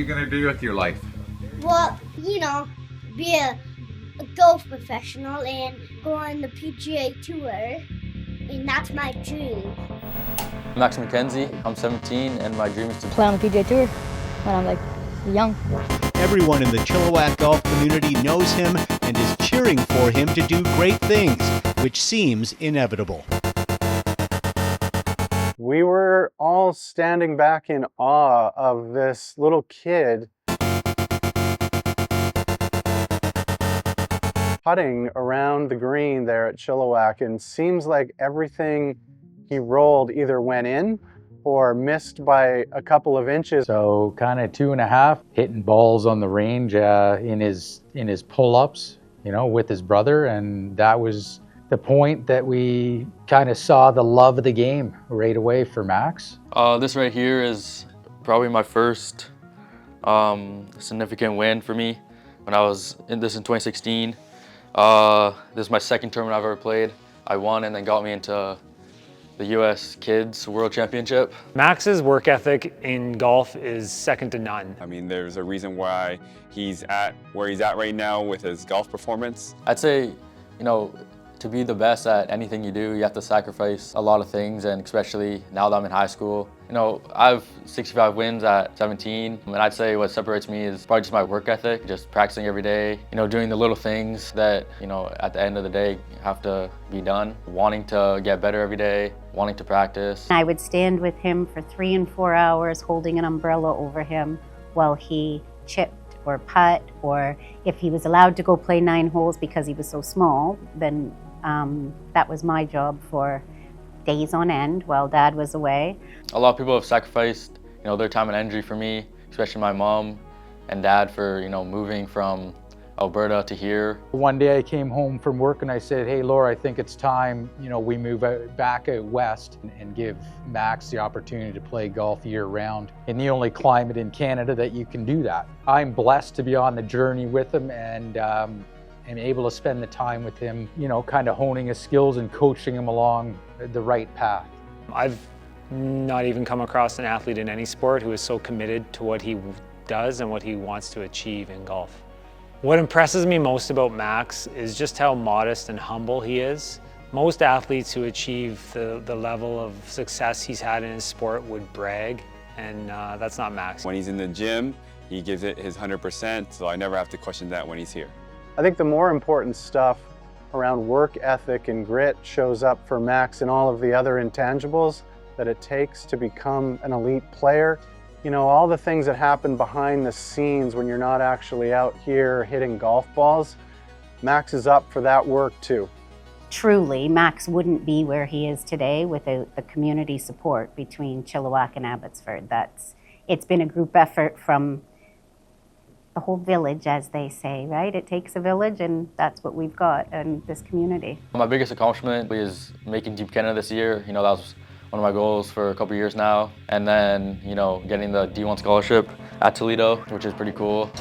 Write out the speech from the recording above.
you gonna do with your life? Well, be a golf professional and go on the PGA Tour, and that's my dream. Maxim McKenzie, I'm 17, and my dream is to play on the PGA Tour when I'm young. Everyone in the Chilliwack golf community knows him and is cheering for him to do great things, which seems inevitable. We were all standing back in awe of this little kid putting around the green there at Chilliwack, and seems like everything he rolled either went in or missed by a couple of inches. So kind of 2.5, hitting balls on the range in his pull-ups, with his brother, and that was the point that we kind of saw the love of the game right away for Max. This right here is probably my first significant win for me. When I was in 2016, this is my second tournament I've ever played. I won and then got me into the U.S. Kids World Championship. Max's work ethic in golf is second to none. I mean, there's a reason why he's at where he's at right now with his golf performance. I'd say, to be the best at anything you do, you have to sacrifice a lot of things, and especially now that I'm in high school. I have 65 wins at 17, and I'd say what separates me is probably just my work ethic, just practicing every day, doing the little things that, at the end of the day have to be done, wanting to get better every day, wanting to practice. I would stand with him for 3 and 4 hours holding an umbrella over him while he chipped or putt, or if he was allowed to go play 9 holes because he was so small, then that was my job for days on end while Dad was away. A lot of people have sacrificed, their time and energy for me, especially my mom and dad for, moving from Alberta to here. One day I came home from work and I said, hey Laura, I think it's time, we move back out west and give Max the opportunity to play golf year round in the only climate in Canada that you can do that. I'm blessed to be on the journey with him and able to spend the time with him, kind of honing his skills and coaching him along the right path. I've not even come across an athlete in any sport who is so committed to what he does and what he wants to achieve in golf. What impresses me most about Max is just how modest and humble he is. Most athletes who achieve the level of success he's had in his sport would brag, and that's not Max. When he's in the gym, he gives it his 100%, so I never have to question that when he's here. I think the more important stuff around work ethic and grit shows up for Max in all of the other intangibles that it takes to become an elite player. All the things that happen behind the scenes when you're not actually out here hitting golf balls, Max is up for that work too. Truly, Max wouldn't be where he is today without the community support between Chilliwack and Abbotsford. It's been a group effort from the whole village, as they say, right? It takes a village, and that's what we've got in this community. My biggest accomplishment is making Team Canada this year. That was one of my goals for a couple years now. And then, getting the D1 scholarship at Toledo, which is pretty cool.